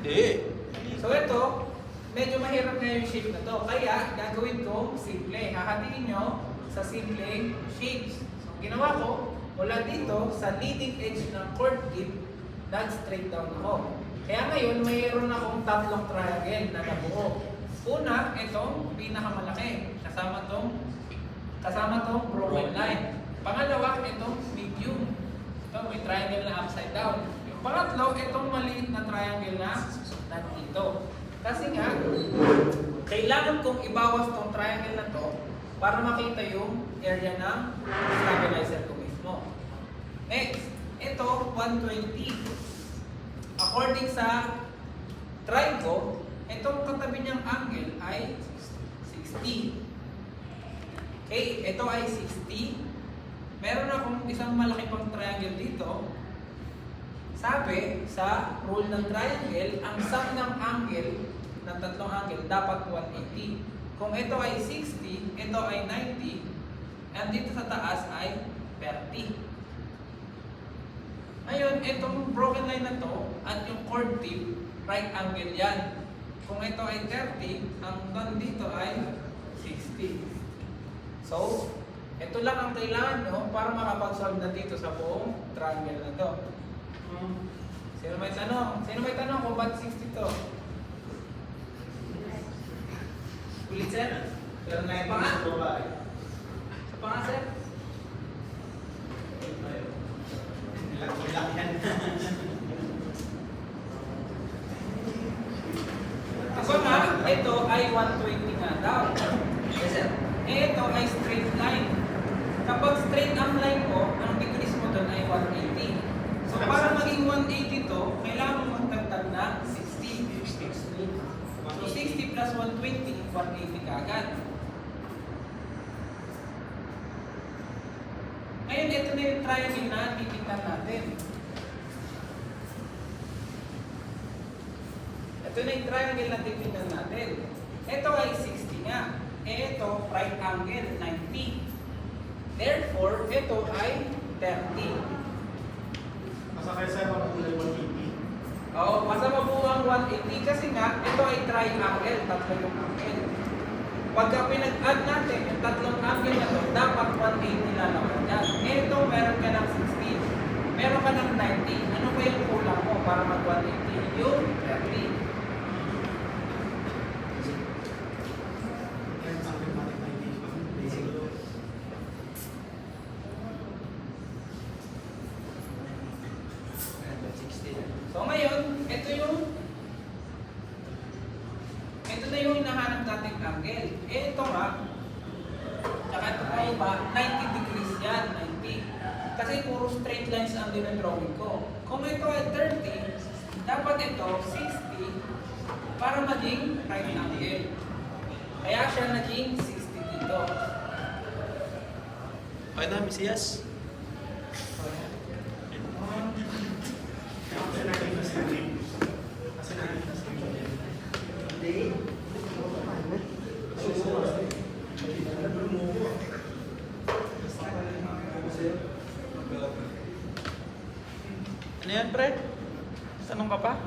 Eh. So ito, medyo mahirap na yung shape na to. Kaya gagawin ko simple. Hahatiin nyo sa simpleng shapes. So ginawa ko, mula dito sa leading edge ng chord tip, nag-straight down ako. Kaya ngayon, mayroon akong tatlong triangle na nabuo. Una, itong pinakamalaki. Kasama tong broken line. Pangalawa, itong medium. Ito, may triangle na upside down. Yung pangatlo, itong maliit na triangle na nandito. Kasi nga, kailangan kong ibawas tong triangle na to para makita yung area ng stabilizer ko mismo. Next, ito 120. According sa try ko, itong katabi niyang angle ay 60. Okay, ito ay 60. Meron akong isang malaki pang triangle dito. Sabi, sa rule ng triangle, ang sum ng angle, ng tatlong angle, dapat 180. Kung ito ay 60, ito ay 90, and dito sa taas ay 30. Ngayon, itong broken line na to, at yung chord tip, right angle yan. Kung ito ay 30, ang nandito ay 60. So, ito lang ang kailangan nyo para makapag-solve na dito sa buong triangle na to. Sino may tanong? Sino may tanong kung ba't 60 to? Ulit, sir? Pero na yung Panga? sa babae. Sa panga, sir? Ilang yan. Ako nga, ito ay 120 nga daw. Yes, sir. Ito ay straight line. Kapag straight ang line mo, ang degrees mo doon ay 180. So para maging 180 to, kailangan mo magdagdag na 60. So 60 plus 120, 180 kaagad. Ngayon, ito na yung triangle na titignan natin. Ito na yung triangle na titignan natin. Ito ay 60 nga. Ito, right angle, 90. Therefore, ito ay 30. Masakay sa'yo ang kulay 180. Oo, basta mabuo ang 180 kasi nga, ito ay triangle, tatlo yung angle. Pagka pinag-add natin yung tatlong angle na to, dapat 180 na naman yan. Ito, meron ka ng 60. Meron ka ng 90. Ano ba yung kulang mo para mag-180? Yung 30. So ngayon, ito na yung hinahanap nating angle. Ito nga, tsaka ito pa iba, 90 degrees yan, 90. Kasi puro straight lines ang dinadrawing ko. Kung ito ay 30, dapat ito 60 para maging right angle. Kaya siya naging 60 dito. Okay na, Mesias. Ano yan, pre? Tanong ka pa?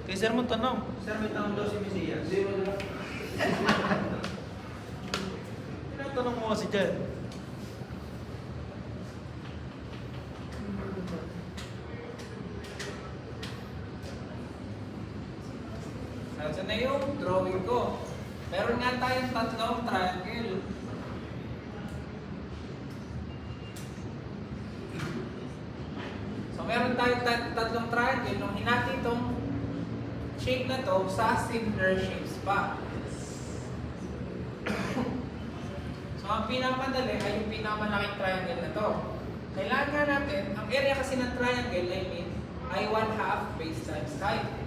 Kay sir mo tanong. Sir, may tanong daw si Mesias. Tinatanong mo kasi dyan. Ito na yung drawing ko. Meron nga tayong tatlong triangle. So meron tayong tatlong triangle. Nung hinati itong shape na to sa simpler shapes pa. So ang pinakamadali ay yung pinakamalaking triangle na to. Kailangan natin, ang area kasi ng triangle ay 1/2 base times height.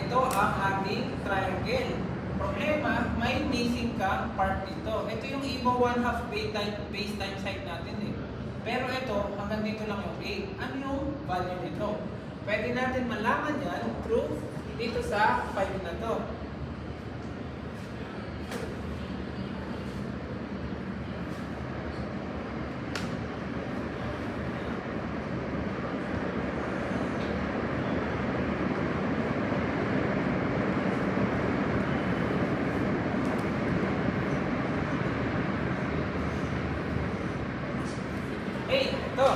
Ito ang ating triangle. Problema, may missing kang part dito. Ito yung mo 1/2 base times height natin eh. Pero ito, hanggang dito lang yung A. Ano yung value nito? Pwede natin malaman yan through dito sa 5 na to. Hey, ito.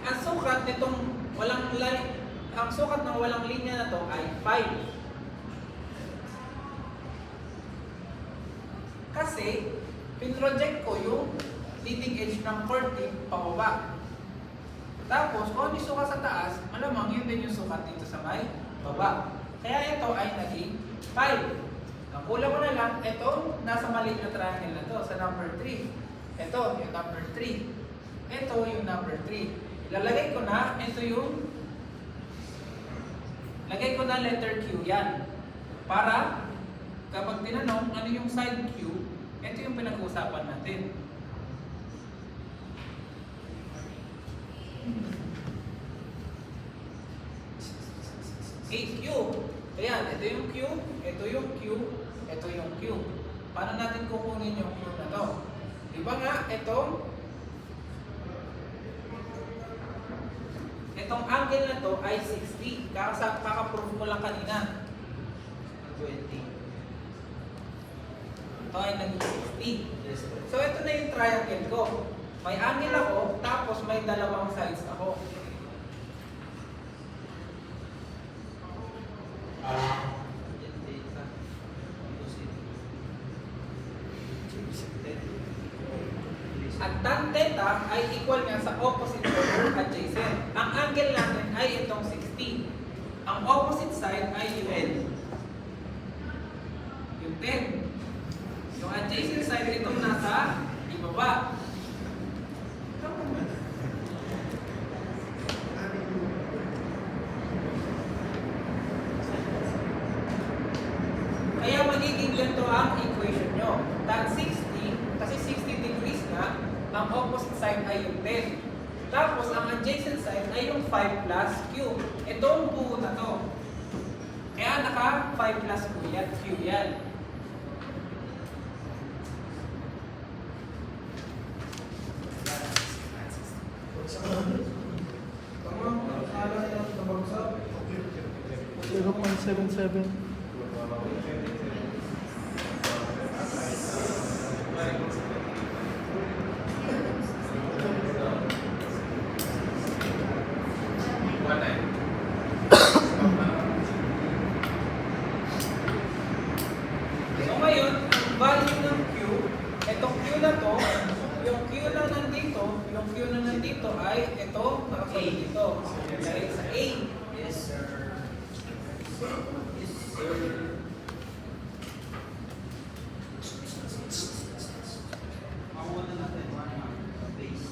Ang sukat nitong walang line, ang sukat ng walang linya na to ay 5. Kasi pinroject ko yung leading edge ng curtain pababa. Tapos kung ano yung sukat sa taas, malamang yun din yung sukat dito sa may baba. Kaya ito ay naging 5. Ang kulang ko na lang, ito nasa maliit na triangle na to sa number 3. Ito yung number 3. Ito yung number 3. Lalagay ko na, ito yung lagay ko na letter Q yan. Para kapag tinanong ano yung side Q, ito yung pinag-uusapan natin. HQ. Ayan, ito yung Q, ito yung Q, ito yung Q. Paano natin kukunin yung Q na to? Diba nga, itong angle na to ay 60. Kaka-prove mo lang kanina. 20. Ito ay naging 60. So, ito na yung triangle ko. May angle ako, tapos may dalawang sides ako. At tan theta ay equal nga sa opposite over adjacent. Ang angle natin ay itong 60. Ang opposite side ay yung 10. Yung adjacent side itong nasa ibaba. Kaya magiging ganito ang equation nyo. Tan 60, kasi 60 degrees na, ang opposite side ay yung 10. Tapos, ang adjacent side ay yung 5 plus Q. Itong buo na to. Kaya naka 5 plus Q yan. Zero 0.77. So ngayon, ang value ng Q, itong Q na to, yung Q na nandito, yung Q na nandito ay ito, nakasulat dito. Dahil sa A. Yes, sir. Yes, sir. Makuha na natin base.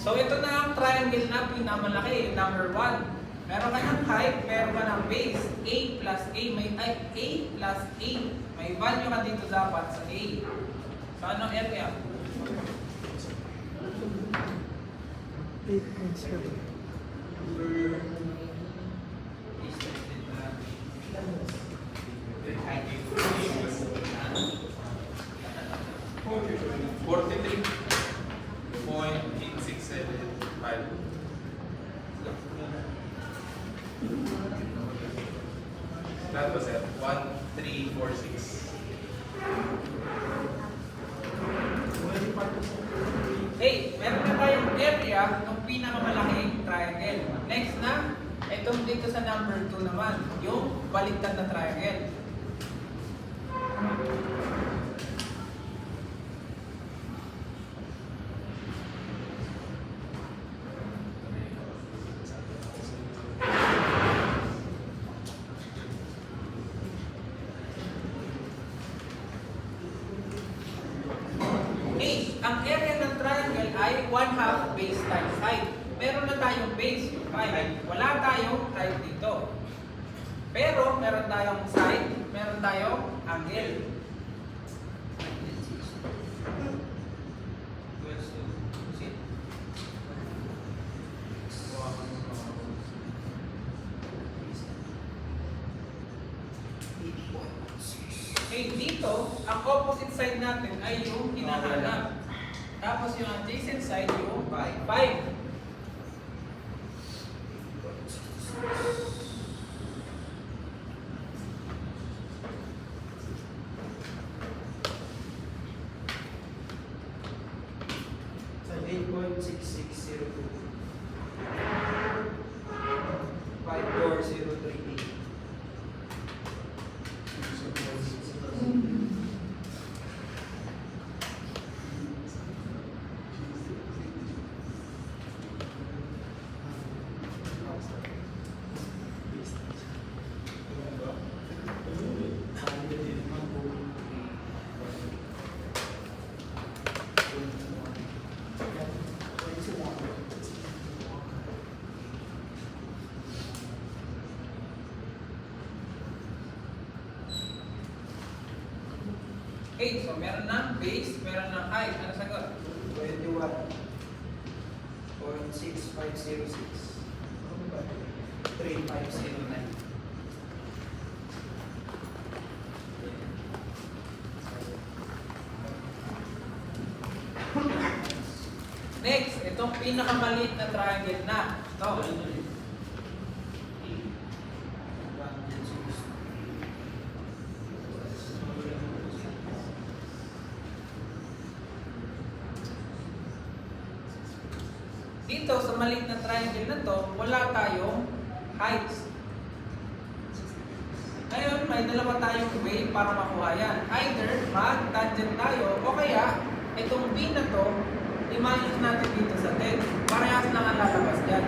So ito na ang triangle na pinakamalaki, number 1. Meron ka ng height, meron ka ng base. A plus A, A plus A. May value ka dito dapat sa A. So anong area? 8.7. That was it. 1346. Hey, meron na tayong area ng pinakamalaking triangle. Next na, itong dito sa number 2 naman, yung baliktad na triangle. Ang area ng triangle ay 1/2 base times height. Meron na tayong base, 5. Wala wala tayong height dito. Pero meron tayong side, meron tayong angle. Okay, dito, ang opposite side natin ay yung hinahanap. Tapos yung adjacent side yung 5. Sa 8.6602. 54038. Okay, so meron ng base, meron ng height. Ano sagot? 21.6506. 3509. Next, itong pinakamaliit na triangle na. Ito. Dito sa maliit na triangle na to, wala tayong heights. Ngayon, may dalawa tayong way para makuha yan. Either mag-tangent tayo o kaya itong B na to, i-minus natin dito sa 10. Parehas lang ang lalabas dyan.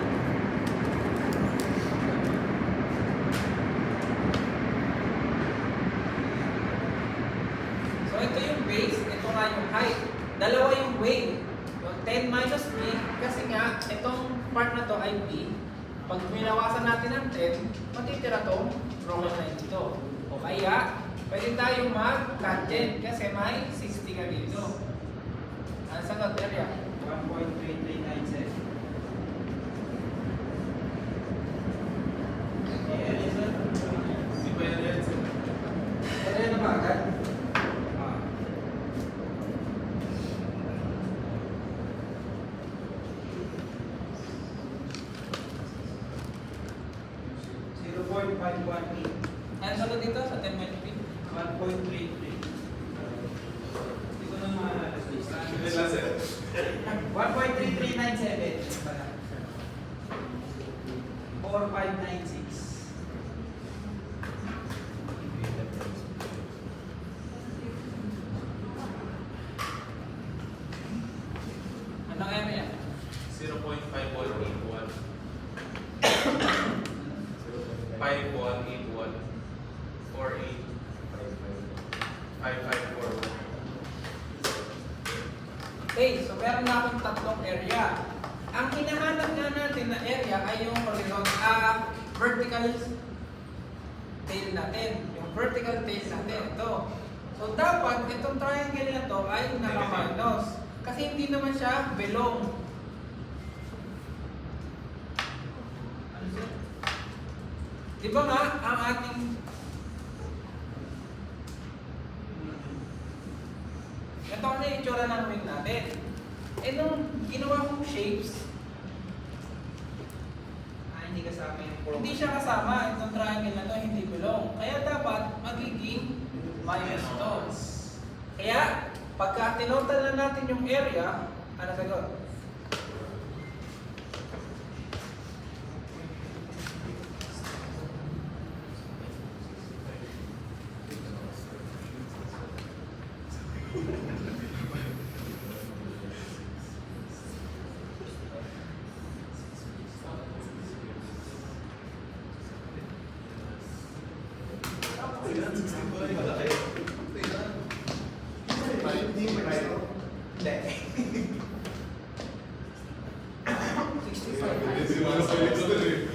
So ito yung base, ito nga yung height. Dalawa yung way. Yung 10 minus B, kasi nga, itong part na to ay B. Pag minawasan natin ng 10, matitira tong broken line dito. O kaya, pwede tayong mag-tangent kasi may 60 ka dito. Ano sagot, area? 1.3397. Di ba yan, sir? Ano na ba agad? 0.518. Ano sagot dito sa 10 minus B? 1.33. Hindi ko na maalala sa isa. Hindi lang, sir. 1.3397. 4596. Anong area? 0.5181. 5181. 48. 5541. Okay, so meron na akong tatlong area. Ang hinahanap nga natin na area ay yung vertical tail natin. Yung vertical tail natin, ito. So dapat itong triangle na to ay naka-minus. Kasi hindi naman siya belong. Di ba nga, ang ating ito ano yung itsura ng wing natin. Eh nung ginawa kong shapes, Hindi kasama yung pro. hindi siya kasama. Itong triangle na to hindi belong. Kaya dapat magiging minus to. Kaya, pagka tinotal na natin yung area, ano sagot? Hindi.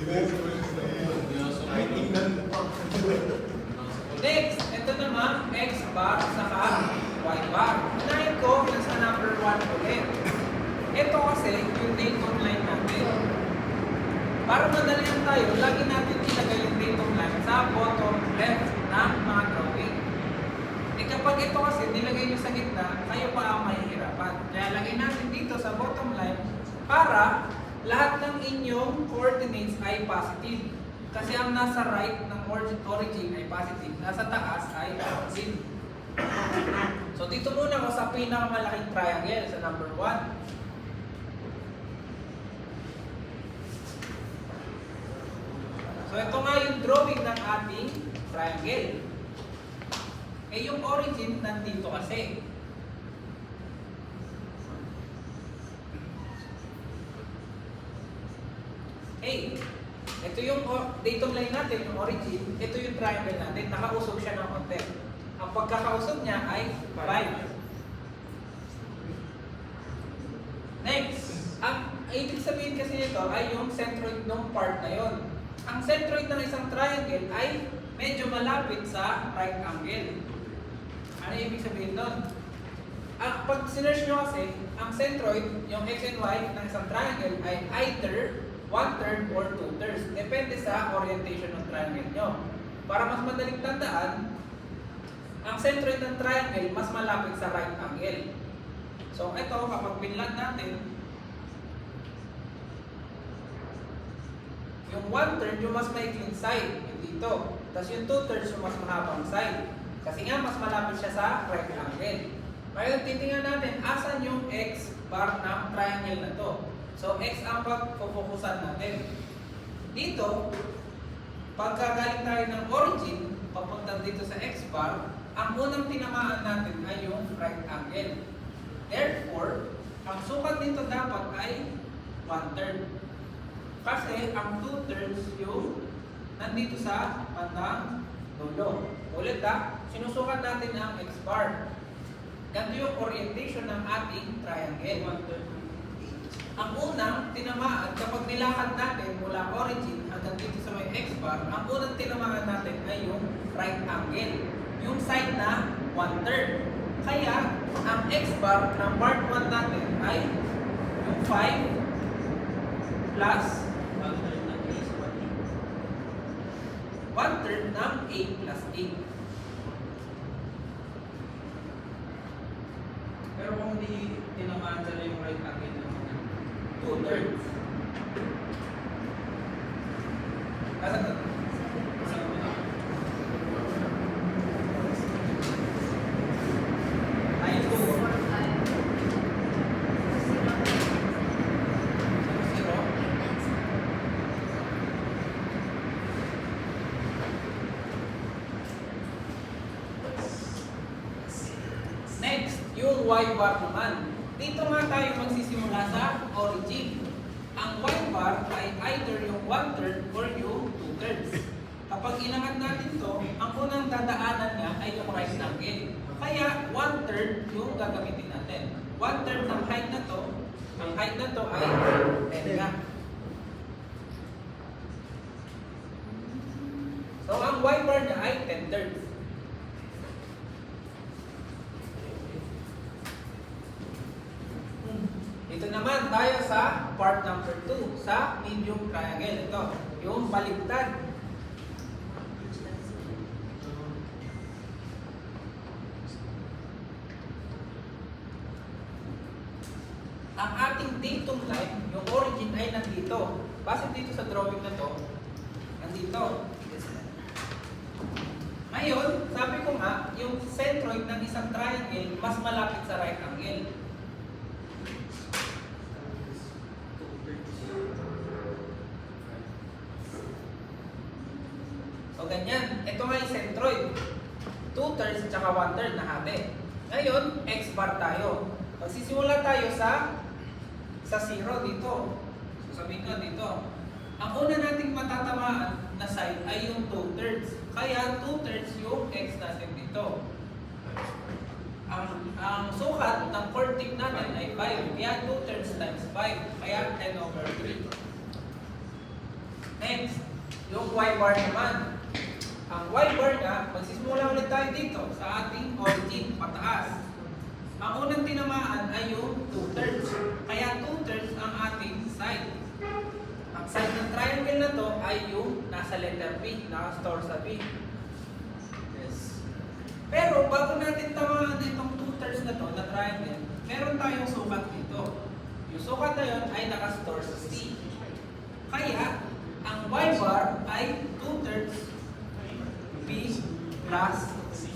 65. ang x bar saka y bar. Unahin ko yung sa number 1 ulit. Ito kasi yung datum line natin. Para madalian tayo, lagi natin ilagay yung datum line sa bottom left ng mga drawing. E kapag ito kasi nilagay nyo sa gitna, kayo pa ang mahihirapan. Kaya lagay natin dito sa bottom line para lahat ng inyong coordinates ay positive. Kasi ang nasa right ng origin ay positive, nasa taas ay positive. So dito muna ako sa pinakamalaking triangle sa number 1. So ito nga yung drawing ng ating triangle. Eh yung origin nandito kasi. Hey, ito yung datum line natin, yung origin, ito yung triangle natin, nakausog siya ng konti. Ang pagkakausog niya ay 5. Next, ang ibig sabihin kasi nito ay yung centroid ng part na yon. Ang centroid ng isang triangle ay medyo malapit sa right angle. Ano ibig sabihin doon? Pag sinerge nyo kasi, ang centroid, yung x and y ng isang triangle ay either 1/3 or 2/3. Depende sa orientation ng triangle nyo. Para mas madaling tandaan, ang centroid ng triangle mas malapit sa right angle. So ito, kapag pinlan natin, yung 1/3 yung mas maikling side, yung dito. Tapos yung 2/3 yung mas mahabang side. Kasi nga, mas malapit siya sa right angle. Ngayon, titingnan natin, asan yung x bar ng triangle na to. So, x ang pagpupukusan natin. Dito, pagkagaling tayo ng origin, papunta dito sa x bar, ang unang tinamaan natin ay yung right angle. Therefore, ang sukat dito dapat ay 1/3. Kasi ang 2/3 yung nandito sa bandang dulo. Ulit sinusukat natin ang x bar. Ganito yung orientation ng ating triangle. Ang unang tinamaan, kapag nilakad natin mula origin hanggang dito sa may x bar, ang unang tinamaan natin ay yung right angle. Yung side na 1/3. Kaya, ang x bar ng part 1 natin ay yung 5 plus 1/3 ng 8 plus 8. Pero kung hindi tinamaan dyan yung right angle naman, 2/3. Asan ka? sabi na, Ay, 2. 0. Next, yung y bar naman. Dito nga tayo magsisimula sa origin. Ang y bar ay either yung 1/3 or yung 2/3. Kapag inangat natin to, ang unang dadaanan niya ay yung right angle. Kaya 1/3 yung gagamitin natin. 1/3 ng height na to, ang height na to ay 10 nga. So ang y bar niya ay 10/3. Dito naman tayo sa part number 2, sa medium triangle. Ito, yung baligtad. Ang ating datum line, yung origin ay nandito. Base dito sa drawing na to, nandito. Ngayon, sabi ko nga, yung centroid ng isang triangle mas malapit sa right angle. So ganyan, ito nga yung centroid. 2/3 at 1/3 na hati. Ngayon, x bar tayo. Magsisimula tayo sa 0 dito. So sabihin ko dito. Ang una nating matatamaan na side ay yung 2/3. Kaya 2/3 yung x natin dito. Ang sukat ng chord tip natin ay 5. Kaya 2/3 times 5. Kaya 10/3. Next, yung y bar naman. Ang y bar nga, magsisimula ulit tayo dito sa ating origin, pataas. Ang unang tinamaan ay yung 2/3. Kaya 2/3 ang ating side. Ang side ng triangle na to ay yung nasa letter B, naka-store sa B. Yes. Pero bago natin tamaan itong 2/3 na to, na triangle, meron tayong sukat dito. Yung sukat na yun ay naka-store sa C. Kaya, ang y bar ay 2/3 B plus C.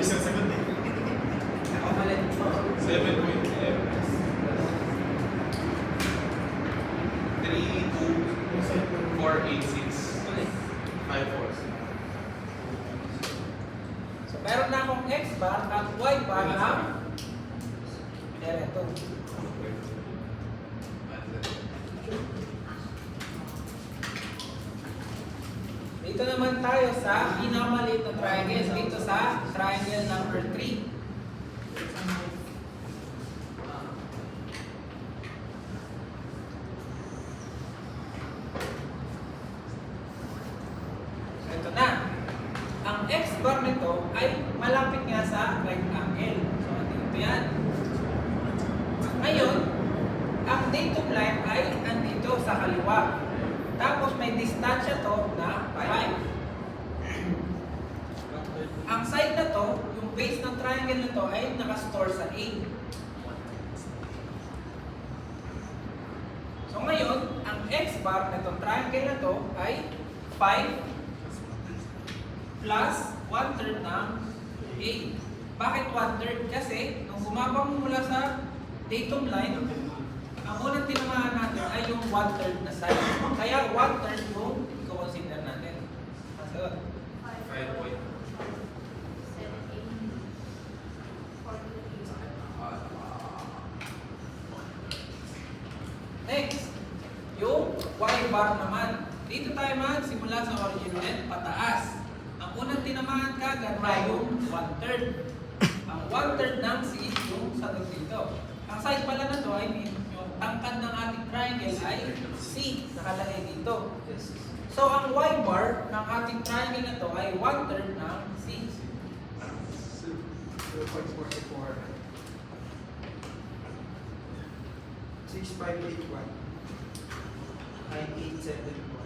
Isang sagot eh. 7.11. 32486. 54. So, meron na akong x bar at y bar na ito. Dito naman tayo sa pinakamaliit na triangle, dito sa triangle number 3. Ito na. Ang x bar nito ay malapit nga sa rectangle. So, dito yan. Ngayon, ang datum line ay andito sa kaliwa. Tapos may distansya to na 5. Ang side na to, yung base ng triangle na to ay nakastore sa A. So ngayon, ang x bar na itong triangle na to ay 5 plus 1/3 ng A. Bakit 1/3? Kasi nung bumabang mula sa datum line, ang unang tinamaan natin ay yung 1/3 na side. Kaya 1/3 yung i-consider natin. So, 5.7. next, yung y bar naman. Dito tayo magsimula sa origin ulit, pataas. Ang unang tinamaan kagad ay yung 1/3. Ang 1/3 ng C yung sagot dito. Ang side pala na to ay yung tangkad ng ating triangle ay C, nakalagay dito. So, ang y bar ng ating triangle na to ay 1/3 ng C. 0.44. 6581. 9871.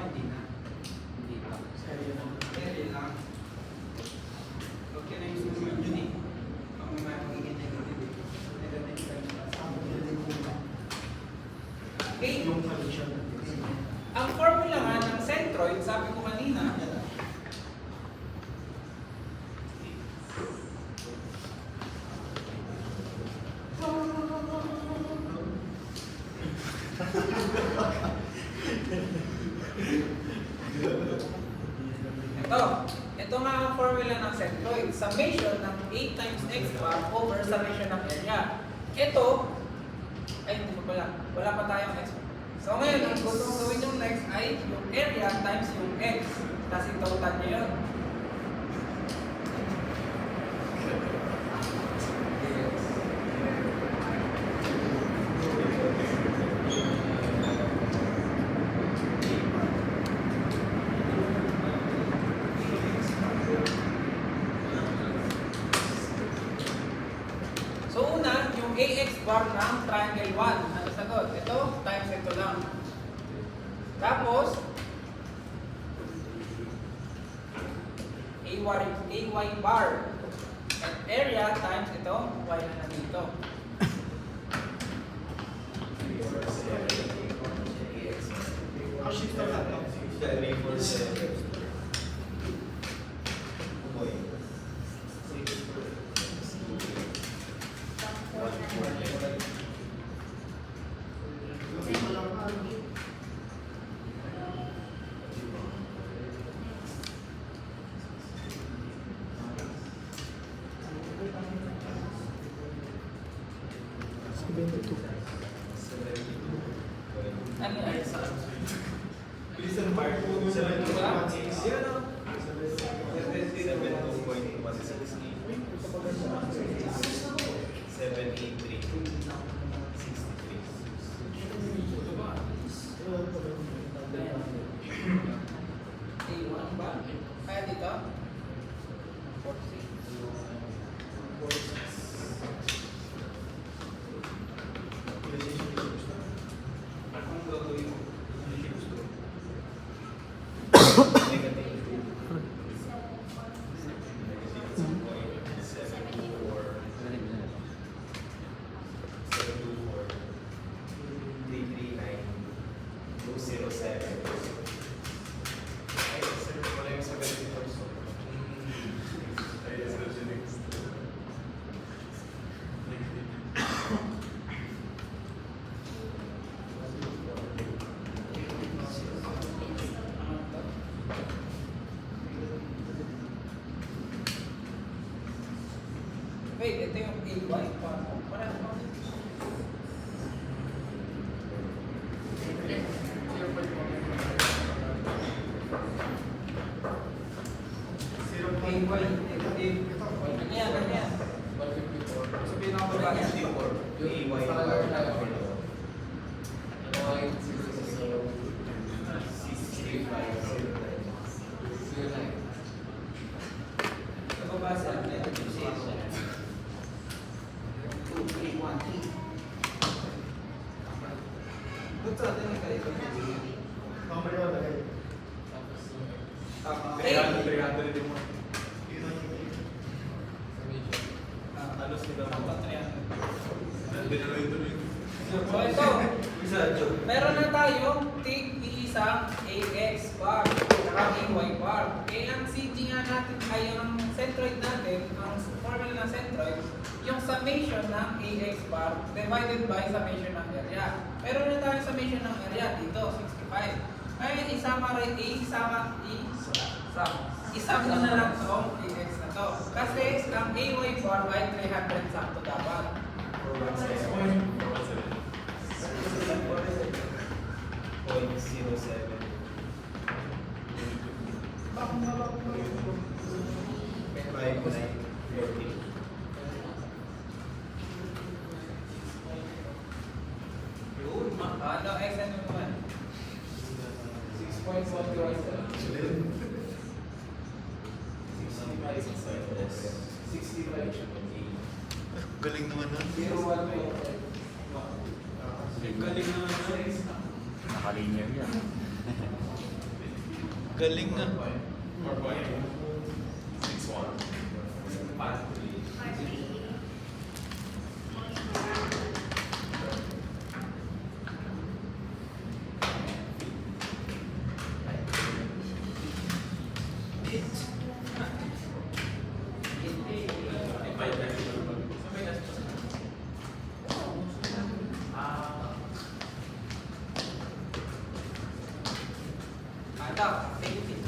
Hindi na. Hindi pa. Seryo lang. Seryo lang. Okay na yung susunod yun eh. Ang mga magiging negative. Negative times Okay? Yung solution natin. Ang formula nga ng centroid, sabi ko kanina, ito nga ang formula ng centroid. Summation ng 8 times x bar over summation ng area. Ito, ay hindi ko pala, wala pa tayong x bar. So ngayon, ang gusto kong gawin yung next ay yung area times yung x. Kasi total niya yun. So una, yung ax bar ng triangle 1. Ano sagot? Ito, times ito lang. Tapos, ay bar. At area times ito, y na nandito. Shift na lang. Ano yan? Bilisan part po. 7.1. Yan o. 783. A1 ba? Kaya dito? 46. Ang gagawin mo? Wait, ito yung AY. Parang mo. AY. Ganyan, ganyan. Sabihin ako ba? Nababasa. Negative 0. 2, 3, 1, 3. Ba't sa atin ang kayo? So ito, meron na tayong isang AX bar at AY bar. Eh ang CG nga natin ay ang centroid natin, ang formula ng centroid, yung summation ng AX bar divided by summation ng area. Meron na tayong summation ng area dito, 65. Ngayon isama rin isama na lang itong AX na to. Kasi ang AY bar ay 300 sakto dapat. 0.07. Ano, X ano naman? 6.1 gross. 65. Galing naman na. 0.1. Galing na naman. Nakalinya yan. Galing na. 5. Ito, 20.